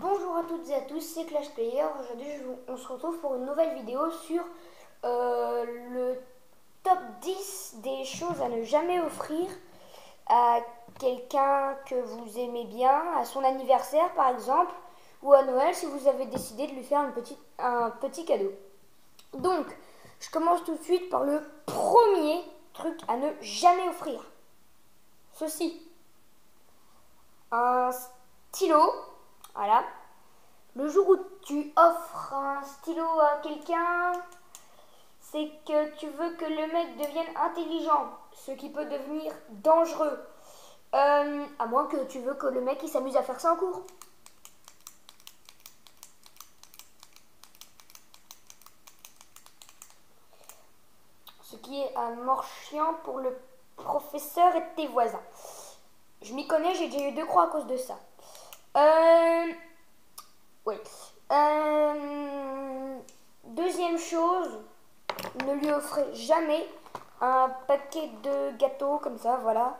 Bonjour à toutes et à tous, c'est Clash Player. Aujourd'hui, on se retrouve pour une nouvelle vidéo sur le top 10 des choses à ne jamais offrir à quelqu'un que vous aimez bien, à son anniversaire par exemple, ou à Noël si vous avez décidé de lui faire un petit cadeau. Donc, je commence tout de suite par le premier truc à ne jamais offrir. Ceci, un stylo. Voilà. Le jour où tu offres un stylo à quelqu'un, c'est que tu veux que le mec devienne intelligent, ce qui peut devenir dangereux. À moins que tu veux que le mec il s'amuse à faire ça en cours. Ce qui est un mort chiant pour le professeur et tes voisins. Je m'y connais, j'ai déjà eu 2 croix à cause de ça. Oui. Deuxième chose, ne lui offrez jamais un paquet de gâteaux comme ça, voilà.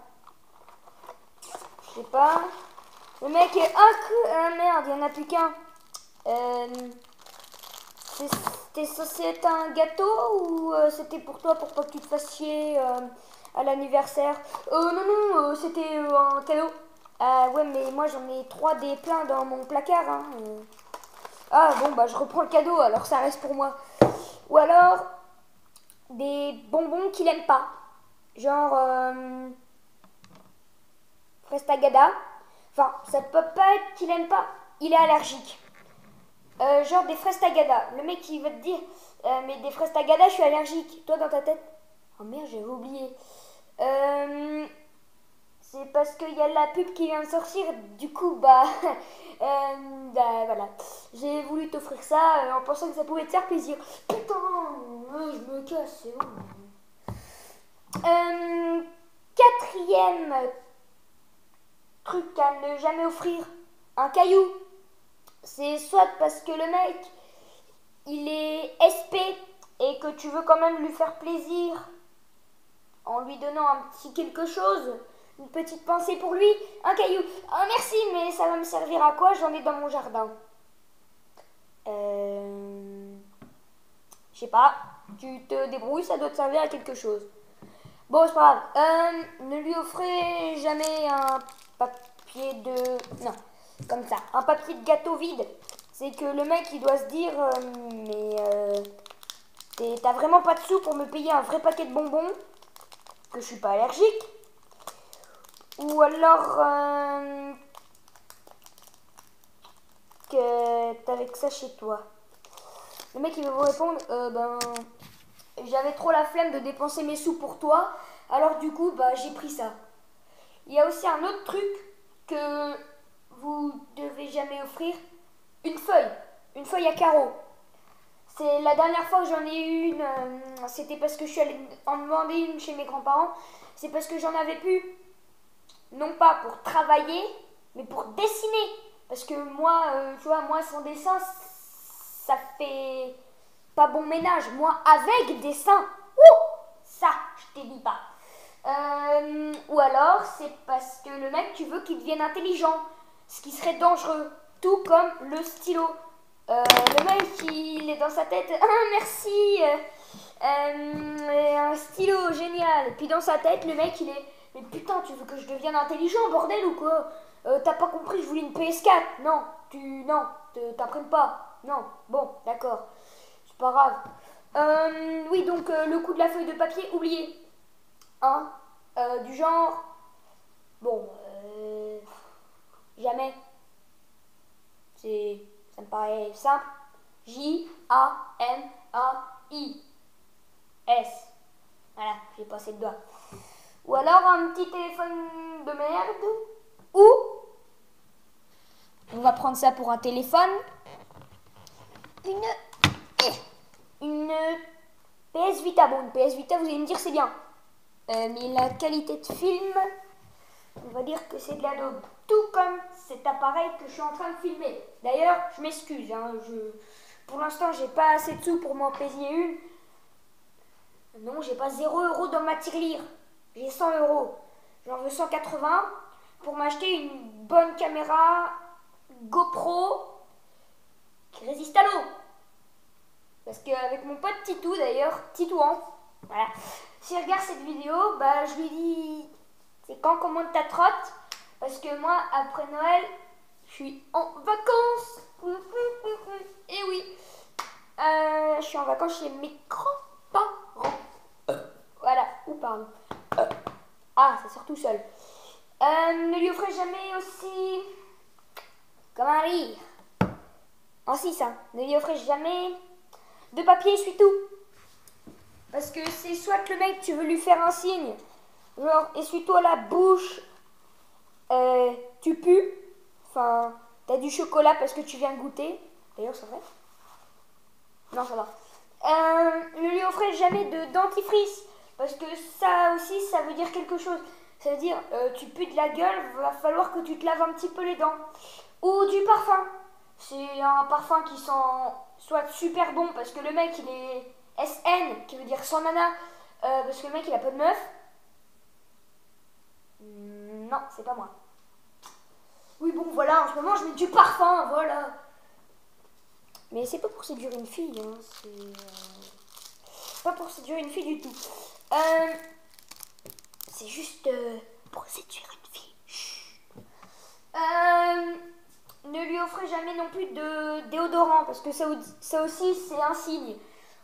Je sais pas. Le mec est... Ah merde, il n'y en a plus qu'un. C'était censé être un gâteau ou c'était pour toi pour pas que tu te fasses chier à l'anniversaire? Non, c'était un cadeau. Ouais, mais moi j'en ai 3 des pleins dans mon placard. Hein. Ah bon, bah je reprends le cadeau, alors ça reste pour moi. Ou alors, des bonbons qu'il aime pas. Genre, Frestagada. Enfin, ça peut pas être qu'il aime pas, il est allergique. Genre des Frestagada. Le mec il va te dire, mais des Frestagada je suis allergique. Toi dans ta tête, oh merde j'avais oublié. C'est parce qu'il y a la pub qui vient de sortir, du coup bah, voilà. J'ai voulu t'offrir ça en pensant que ça pouvait te faire plaisir. Putain, je me casse, c'est bon. Quatrième truc à ne jamais offrir, un caillou. C'est soit parce que le mec, il est SP et que tu veux quand même lui faire plaisir en lui donnant un petit quelque chose, une petite pensée pour lui, un caillou. Oh merci, mais ça va me servir à quoi? J'en ai dans mon jardin. Je sais pas, tu te débrouilles, ça doit te servir à quelque chose. Bon, c'est pas grave. Ne lui offrez jamais un papier de... Non, comme ça. Un papier de gâteau vide. C'est que le mec, il doit se dire... t'as vraiment pas de sous pour me payer un vrai paquet de bonbons, que je suis pas allergique. Ou alors... que t'as avec ça chez toi. Le mec, il va vous répondre... j'avais trop la flemme de dépenser mes sous pour toi, alors du coup, bah, j'ai pris ça. Il y a aussi un autre truc que vous devez jamais offrir, une feuille à carreaux. C'est la dernière fois que j'en ai eu une, c'était parce que je suis allée en demander une chez mes grands-parents. C'est parce que j'en avais plus, non pas pour travailler, mais pour dessiner. Parce que moi, tu vois, moi sans dessin, ça fait... pas bon ménage, moi avec des seins, ça, je t'ai dit pas. Ou alors, c'est parce que le mec, tu veux qu'il devienne intelligent, ce qui serait dangereux, tout comme le stylo. Le mec, il est dans sa tête, ah merci, un stylo, génial. Et puis dans sa tête, le mec, il est, mais putain, tu veux que je devienne intelligent, bordel, ou quoi? T'as pas compris, je voulais une PS4. Non, t'apprennes pas. Non, bon, d'accord. C'est pas grave. Oui, donc le coup de la feuille de papier, oublié. Hein, du genre, bon, jamais. Ça me paraît simple. J-A-M-A-I-S. Voilà, j'ai passé le doigt. Ou alors un petit téléphone de merde. Ou, on va prendre ça pour un téléphone. Une PS Vita. Bon, une PS Vita, vous allez me dire c'est bien. Mais la qualité de film, on va dire que c'est de la daube. Tout comme cet appareil que je suis en train de filmer. D'ailleurs, je m'excuse. Hein, pour l'instant, j'ai pas assez de sous pour m'en payer une. Non, j'ai pas 0 € dans ma tirelire. J'ai 100 €. J'en veux 180 pour m'acheter une bonne caméra GoPro qui résiste à l'eau. Parce qu'avec mon pote Titou d'ailleurs, Titouan, voilà, s'il regarde cette vidéo, bah je lui dis c'est quand commande ta trotte. Parce que moi, après Noël, je suis en vacances. Et oui, je suis en vacances chez mes grands-parents. Voilà, ou pardon. Ah, ça sort tout seul. Ne lui offrez jamais aussi comme un rire. En 6, hein. Ne lui offrez jamais de papier essuie-tout. Parce que c'est soit le mec, tu veux lui faire un signe, genre essuie-toi la bouche, tu pues, enfin, t'as du chocolat parce que tu viens de goûter. D'ailleurs, c'est vrai. Non, ça va. Ne lui offrez jamais de dentifrice, parce que ça aussi, ça veut dire quelque chose. Ça veut dire, tu pues de la gueule, va falloir que tu te laves un petit peu les dents. Ou du parfum. C'est un parfum qui sent soit super bon, parce que le mec, il est SN, qui veut dire sans nana, parce que le mec, il a pas de meuf. Non, c'est pas moi. Oui, bon, voilà, en ce moment, je mets du parfum, voilà. Mais c'est pas pour séduire une fille, hein, c'est pas pour séduire une fille du tout. C'est juste pour séduire une fille. Ne lui offrez jamais non plus de déodorant, parce que ça aussi, c'est un signe.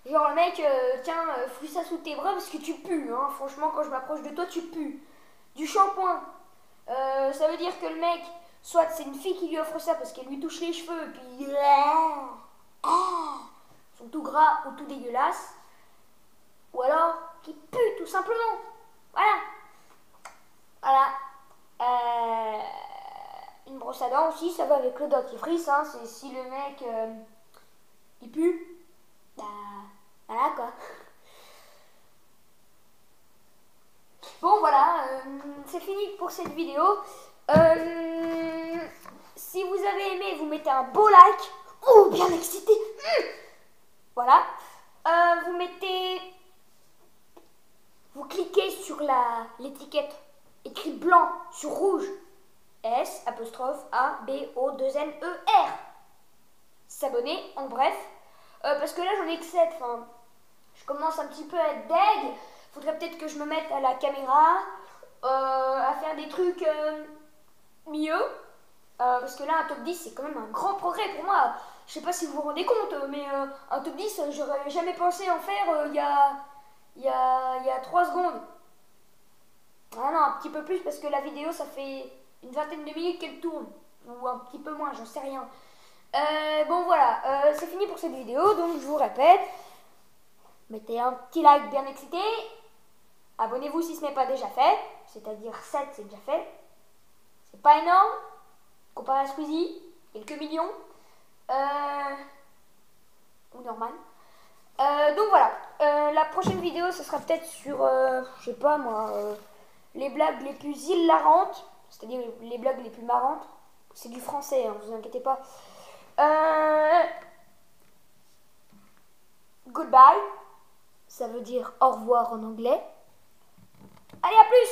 Genre, le mec, tiens, fous ça sous tes bras parce que tu pues, hein. Franchement, quand je m'approche de toi, tu pues. Du shampoing. Ça veut dire que le mec, soit c'est une fille qui lui offre ça parce qu'elle lui touche les cheveux, et puis sont tout gras ou tout dégueulasses, ou alors qui pue tout simplement. Voilà. Voilà. Une brosse à dents aussi, ça va avec le dentifrice, hein. C'est si le mec il pue, bah voilà quoi. Bon voilà, c'est fini pour cette vidéo. Si vous avez aimé, vous mettez un beau like. Oh, bien excité. Voilà. Vous cliquez sur l'étiquette écrit blanc sur rouge. S, apostrophe, A, B, O, 2 N, E, R. S'abonner, en bref. Parce que là, j'en ai que 7. Enfin, je commence un petit peu à être deg. Faudrait peut-être que je me mette à la caméra, à faire des trucs mieux. Parce que là, un top 10, c'est quand même un grand progrès pour moi. Je sais pas si vous vous rendez compte, mais un top 10, j'aurais jamais pensé en faire il y a 3 secondes. Ah non, un petit peu plus, parce que la vidéo, ça fait une vingtaine de minutes qu'elle tourne. Ou un petit peu moins, j'en sais rien. Bon voilà, c'est fini pour cette vidéo, donc je vous répète. Mettez un petit like bien excité. Abonnez-vous si ce n'est pas déjà fait. C'est-à-dire 7, c'est déjà fait. C'est pas énorme. Comparé à Squeezie, quelques millions. Ou normal. Donc voilà. La prochaine vidéo, ce sera peut-être sur, je sais pas moi, les blagues les plus hilarantes. C'est-à-dire les blagues les plus marrantes. C'est du français, hein, vous inquiétez pas. Goodbye. Ça veut dire au revoir en anglais. Allez, à plus!